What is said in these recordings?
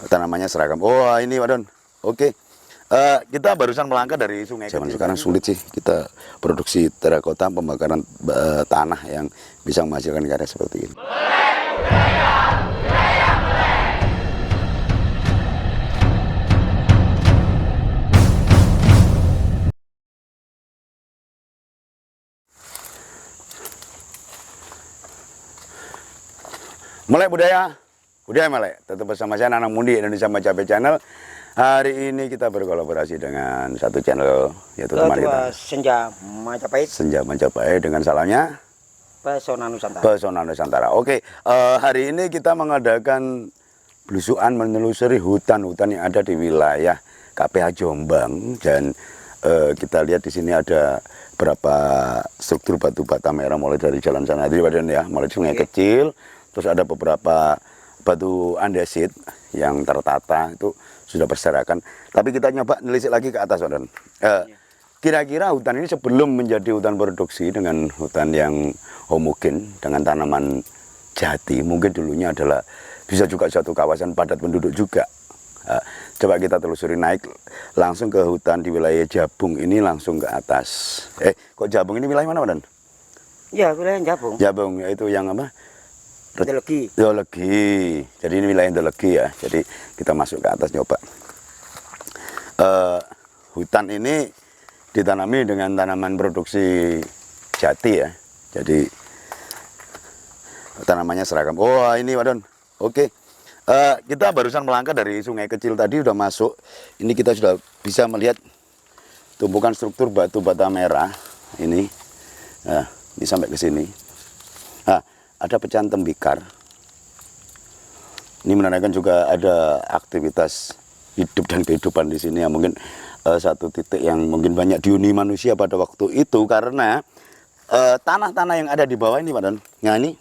tanamannya seragam. Oh ini Pak Don. Oke. Kita barusan melangkah dari sungai. Zaman sekarang sulit sih kita produksi terakota pembakaran tanah yang bisa menghasilkan karya seperti ini. Melek budaya melek. Tetap bersama saya Nanang Mundi Indonesia Majapahit Channel. Hari ini kita berkolaborasi dengan satu channel yaitu teman kita Senja Majapahit. Senja Majapahit dengan salahnya Pesona Nusantara. Pesona Nusantara. Oke, hari ini kita mengadakan belusuan menelusuri hutan-hutan yang ada di wilayah KPH Jombang dan kita lihat di sini ada beberapa struktur batu bata merah mulai dari jalan sana tadi ya, mulai sungai kecil. Terus ada beberapa batu andesit yang tertata itu sudah berserakan. Tapi kita nyoba nelisik lagi ke atas, Pak. Kira-kira hutan ini sebelum menjadi hutan produksi dengan hutan yang homogen dengan tanaman jati, mungkin dulunya adalah bisa juga suatu kawasan padat penduduk juga. Coba kita telusuri naik langsung ke hutan di wilayah Jabung ini langsung ke atas. Kok Jabung ini wilayah mana, Pak? Ya, wilayah Jabung. Jabung itu yang apa? Delegi. Jadi ini wilayah Delegi ya. Jadi kita masuk ke atas nyoba. Hutan ini ditanami dengan tanaman produksi jati ya. Jadi tanamannya seragam. Oh ini Pak Don. Oke. Kita barusan melangkah dari sungai kecil tadi udah masuk. Ini kita sudah bisa melihat tumpukan struktur batu bata merah ini. Nah, ini sampai ke sini. Ada pecahan tembikar. Ini menandakan juga ada aktivitas hidup dan kehidupan di sini. Ya, mungkin satu titik yang mungkin banyak dihuni manusia pada waktu itu karena tanah-tanah yang ada di bawah ini, Pak Don. Nah ini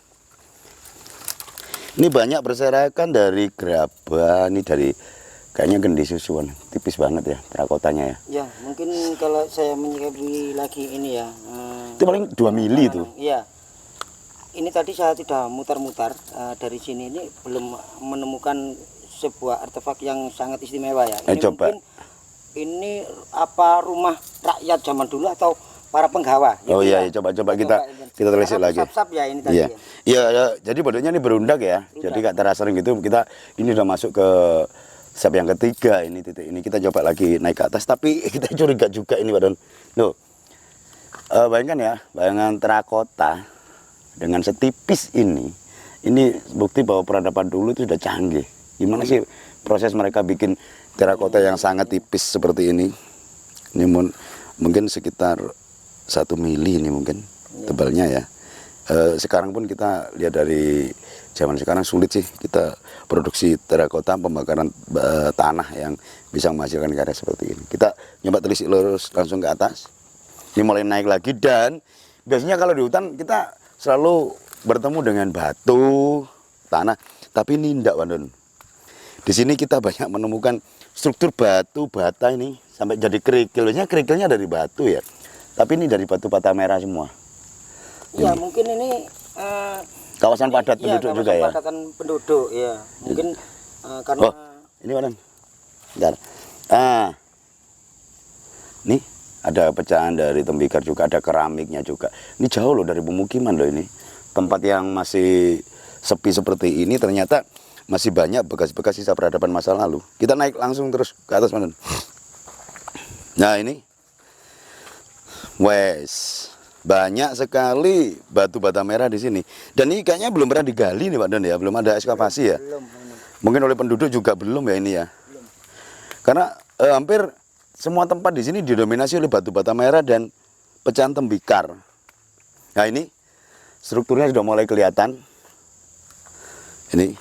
banyak berserakan dari gerabah, ini dari kayaknya gendi susuan, tipis banget ya terakotanya ya. Ya, mungkin kalau saya menyikapi lagi ini ya. Itu paling 2 mili itu. Iya. Ini tadi saya sudah mutar-mutar dari sini ini belum menemukan sebuah artefak yang sangat istimewa ya. Ini coba. Mungkin ini apa rumah rakyat zaman dulu atau para penggawa? Oh iya, coba kita telisik lagi. Sap-sap ya ini tadi. Iya, jadi bodohnya ini berundak ya. Jadi gak terasa gitu. Kita ini udah masuk ke sap yang ketiga ini titik ini kita coba lagi naik ke atas. Tapi kita curiga juga ini Pak Don. Loh, bayangkan ya, bayangan terakota dengan setipis ini bukti bahwa peradaban dulu itu sudah canggih. Gimana sih proses mereka bikin terakota yang sangat tipis seperti ini? Ini mungkin sekitar 1 mili ini mungkin tebalnya ya. Sekarang pun kita lihat dari zaman sekarang sulit sih kita produksi terakota pembakaran tanah yang bisa menghasilkan karya seperti ini. Kita nyoba telisik lurus langsung ke atas. Ini mulai naik lagi dan biasanya kalau di hutan kita selalu bertemu dengan batu, tanah, tapi ini enggak, Pak Don. Di sini kita banyak menemukan struktur batu bata ini sampai jadi kerikil. Biasanya kerikilnya dari batu ya, tapi ini dari batu bata merah semua. Ya, mungkin ini kawasan padat penduduk juga ya. Kawasan padat penduduk ya. Mungkin karena ini Pak Don. Bentar. Nih ada pecahan dari tembikar juga, ada keramiknya juga. Ini jauh loh dari pemukiman loh ini. Tempat yang masih sepi seperti ini ternyata masih banyak bekas-bekas sisa peradaban masa lalu. Kita naik langsung terus ke atas, Pak. Nah ini, banyak sekali batu bata merah di sini. Dan ini kayaknya belum pernah digali nih Pak Don ya, belum ada ekskavasi ya. belum. Mungkin oleh penduduk juga belum ya ini ya. Belum. Karena hampir semua tempat di sini didominasi oleh batu bata merah dan pecahan tembikar. Nah ini strukturnya sudah mulai kelihatan. Ini.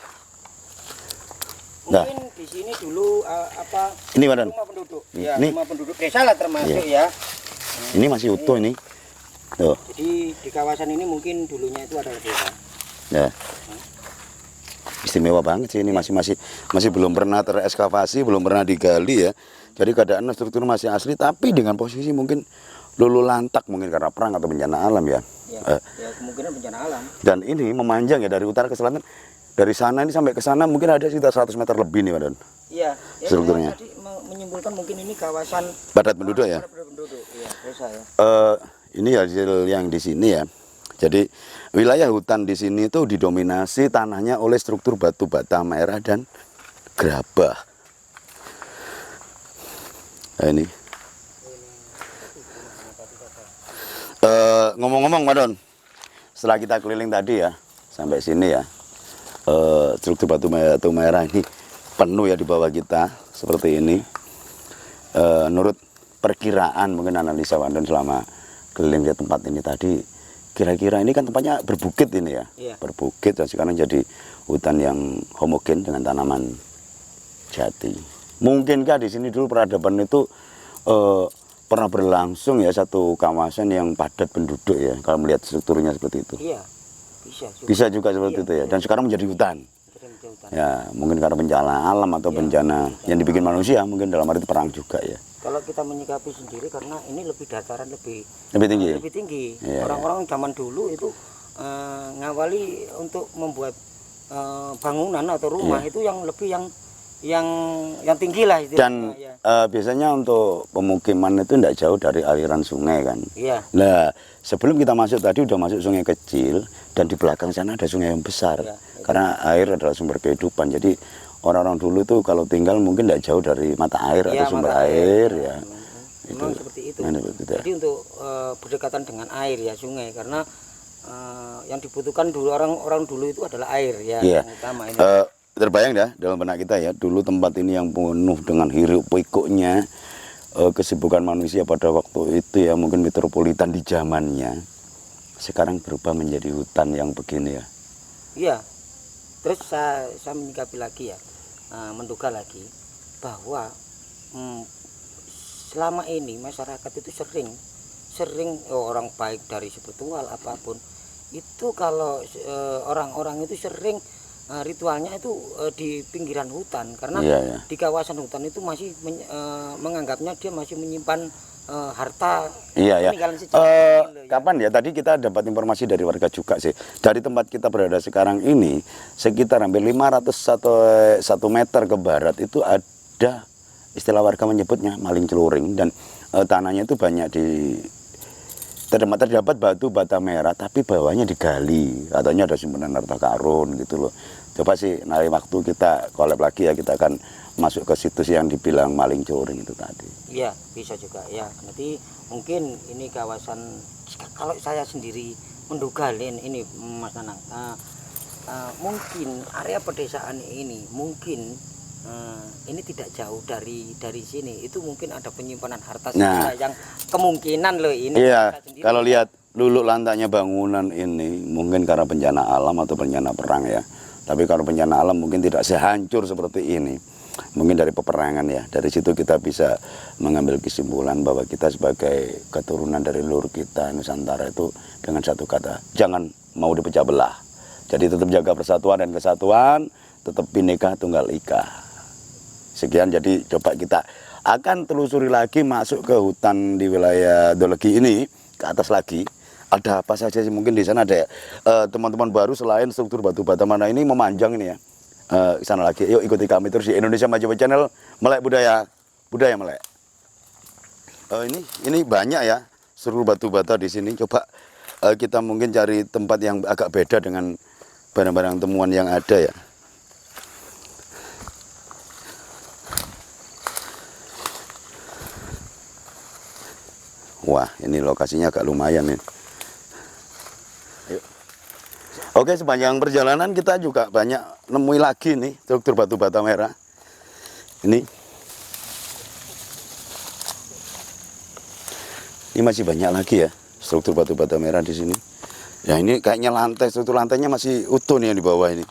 Mungkin di sini dulu ini Pak Don. Rumah penduduk. Ya, ini rumah penduduk desa lah termasuk ya. Ini masih utuh ini. Tuh. Jadi di kawasan ini mungkin dulunya itu adalah desa. Ya. Istimewa banget sih ini masih belum pernah terekskavasi, belum pernah digali ya. Jadi keadaan struktur masih asli tapi dengan posisi mungkin lulu lantak mungkin karena perang atau bencana alam ya. Ya, kemungkinan bencana alam. Dan ini memanjang ya dari utara ke selatan. Dari sana ini sampai ke sana mungkin ada sekitar 100 meter lebih nih, Pak Don. Iya, ya, Strukturnya. saya tadi menyimpulkan mungkin ini kawasan Padat penduduk ya. padat penduduk. Iya, desa ya. Ini hasil yang di sini ya. Jadi wilayah hutan di sini itu didominasi tanahnya oleh struktur batu bata merah dan gerabah. Nah, ini. Ngomong-ngomong, Pak Don, setelah kita keliling tadi ya sampai sini ya, struktur batu merah ini penuh ya di bawah kita seperti ini. Menurut perkiraan mungkin analisa Pak Don selama keliling ke tempat ini tadi, kira-kira ini kan tempatnya berbukit ini ya, Iya. berbukit dan sekarang jadi hutan yang homogen dengan tanaman jati. Mungkinkah di sini dulu peradaban itu pernah berlangsung ya satu kawasan yang padat penduduk ya, kalau melihat strukturnya seperti itu? Iya, bisa juga. Bisa juga seperti itu ya, dan sekarang menjadi hutan. Ya, mungkin karena bencana alam atau bencana yang dibikin manusia, mungkin dalam arti perang juga ya. Kalau kita menyikapi sendiri karena ini lebih dataran lebih Lebih tinggi. lebih tinggi. Iya, Orang-orang zaman dulu itu ngawali untuk membuat bangunan atau rumah itu yang lebih yang tinggi lah Dan istilahnya, ya. biasanya untuk pemukiman itu tidak jauh dari aliran sungai kan. Iya. Nah, sebelum kita masuk tadi udah masuk sungai kecil dan di belakang sana ada sungai yang besar. Iya, Karena air adalah sumber kehidupan. Jadi orang-orang dulu itu kalau tinggal mungkin tidak jauh dari mata air Iya, atau sumber mata air ya. Memang seperti itu. Nah, seperti itu. Jadi untuk berdekatan dengan air ya sungai karena yang dibutuhkan dulu orang dulu itu adalah air ya Iya. yang utama ini. Terbayang ya dalam benak kita ya, dulu tempat ini yang penuh dengan hiruk pikuknya, kesibukan manusia pada waktu itu ya mungkin metropolitan di zamannya, sekarang berubah menjadi hutan yang begini ya. Iya. Terus saya menyikapi lagi ya, menduga lagi bahwa selama ini masyarakat itu sering orang baik dari spiritual apapun itu kalau orang-orang itu sering ritualnya itu di pinggiran hutan karena Iya. di kawasan hutan itu masih menganggapnya dia masih menyimpan harta Iya ya. peninggalan sejarah. Kapan ya? Tadi kita dapat informasi dari warga juga sih. Dari tempat kita berada sekarang ini, sekitar hampir 500 atau 1 meter ke barat itu ada istilah warga menyebutnya maling celuring dan tanahnya itu banyak terdapat batu bata merah tapi bawahnya digali. Katanya ada simpanan harta karun gitu loh. Coba sih nanti waktu kita collab lagi ya kita akan masuk ke situs yang dibilang maling celuring itu tadi. Iya, bisa juga ya. Nanti mungkin ini kawasan kalau saya sendiri menduga ini Mas Nanang, mungkin area pedesaan ini mungkin ini tidak jauh dari sini. Itu mungkin ada penyimpanan harta sejarah yang kemungkinan loh ini. Iya, Saya sendiri kalau lihat luluk lantainya bangunan ini mungkin karena bencana alam atau bencana perang ya. Tapi kalau bencana alam mungkin tidak sehancur seperti ini. Mungkin dari peperangan ya. Dari situ kita bisa mengambil kesimpulan bahwa kita sebagai keturunan dari leluhur kita Nusantara itu dengan satu kata, jangan mau dipecah belah. Jadi tetap jaga persatuan dan kesatuan, tetap Bhinneka Tunggal Ika. Sekian, jadi coba kita akan telusuri lagi masuk ke hutan di wilayah Dolegi ini, ke atas lagi. Ada apa saja sih, mungkin di sana ada teman-teman baru selain struktur batu bata mana ini memanjang ini ya. Ke sana lagi, yuk ikuti kami terus di Indonesia Maju Channel, Melek Budaya Melek. Ini banyak ya struktur batu bata di sini. Coba kita mungkin cari tempat yang agak beda dengan barang-barang temuan yang ada ya. Wah, ini lokasinya agak lumayan nih. Ayo. Oke, sepanjang perjalanan kita juga banyak nemui lagi nih struktur batu bata merah. Ini masih banyak lagi ya struktur batu bata merah di sini. Ya ini kayaknya struktur lantainya masih utuh nih yang di bawah ini.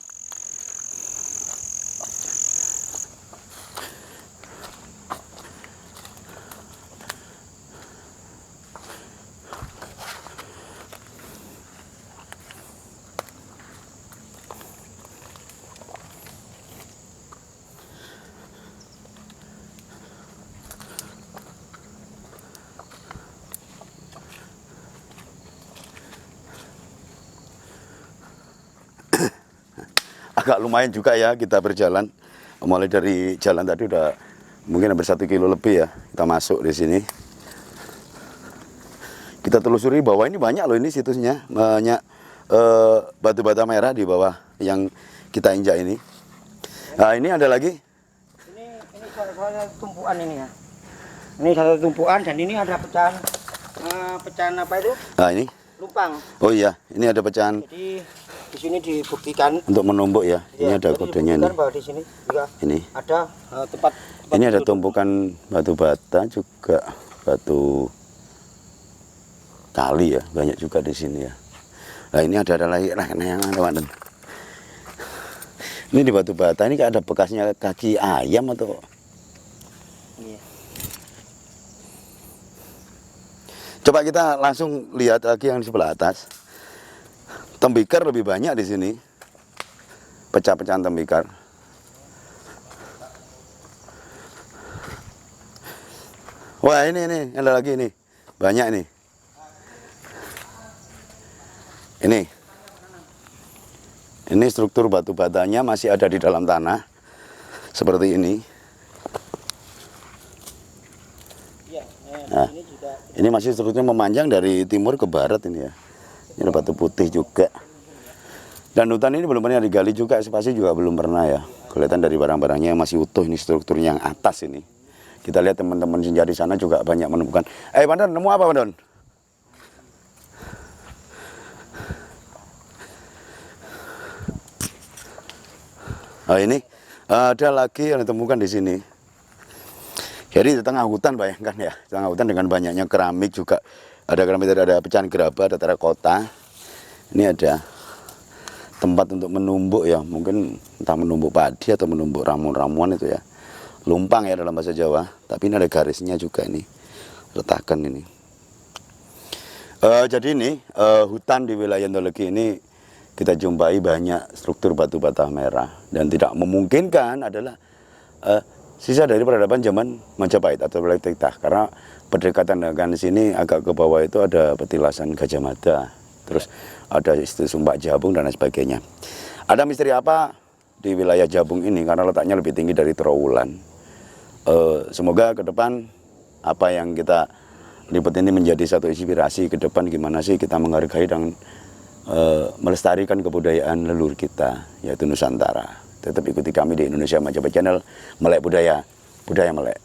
agak lumayan juga ya kita berjalan. Mulai dari jalan tadi udah mungkin hampir 1 kilo lebih ya kita masuk di sini. Kita telusuri bawah ini banyak loh ini situsnya, banyak batu bata merah di bawah yang kita injak ini. Nah ini ada lagi. Ini salah tumpuan ini ya. Ini satu tumpuan dan ini ada pecahan pecahan apa itu? Nah ini. Lumpang. Oh iya, ini ada pecahan. Jadi di sini dibuktikan untuk menumbuk ya. Ini ya, ada kodenya ini. Bahwa di sini juga Ini. ada tempat Ini ada tumpukan batu bata juga batu kali ya, banyak juga di sini ya. Nah ini ada lagi yang ada. Ini di batu bata ini kayak ada bekasnya kaki ayam atau? Iya. Coba kita langsung lihat lagi yang di sebelah atas. Tembikar lebih banyak di sini. Pecah-pecahan tembikar. Wah ini ada lagi ini. Banyak ini. Ini struktur batu batanya masih ada di dalam tanah. Seperti ini. Nah, ini masih strukturnya memanjang dari timur ke barat ini ya. Ini ada batu putih juga. Dan hutan ini belum pernah digali juga, spasi juga belum pernah ya. Kelihatan dari barang-barangnya yang masih utuh ini strukturnya yang atas ini. Kita lihat teman-teman senja di sana juga banyak menemukan. Pandon, nemu apa Pandon? Oh ini ada lagi yang ditemukan di sini. Jadi di tengah hutan bayangkan ya, di tengah hutan dengan banyaknya keramik juga. Ada keramik, ada pecahan gerabah, ada terakota. Ini ada tempat untuk menumbuk ya, mungkin entah menumbuk padi atau menumbuk ramuan-ramuan itu ya. Lumpang ya dalam bahasa Jawa, tapi ini ada garisnya juga ini, retakan ini. Jadi ini hutan di wilayah Ndolegi ini kita jumpai banyak struktur batu bata merah dan tidak memungkinkan adalah sisa dari peradaban zaman Majapahit atau Titah, karena berdekatan dengan sini agak ke bawah itu ada petilasan Gajah Mada, terus ada Institut Sumpak Jabung dan lain sebagainya. Ada misteri apa di wilayah Jabung ini karena letaknya lebih tinggi dari Trowulan. Semoga ke depan apa yang kita lipat ini menjadi satu inspirasi ke depan gimana sih kita menghargai dan melestarikan kebudayaan leluhur kita yaitu Nusantara. Tetap ikuti kami di Indonesia Majapahit Channel, Melek Budaya, Budaya Melek.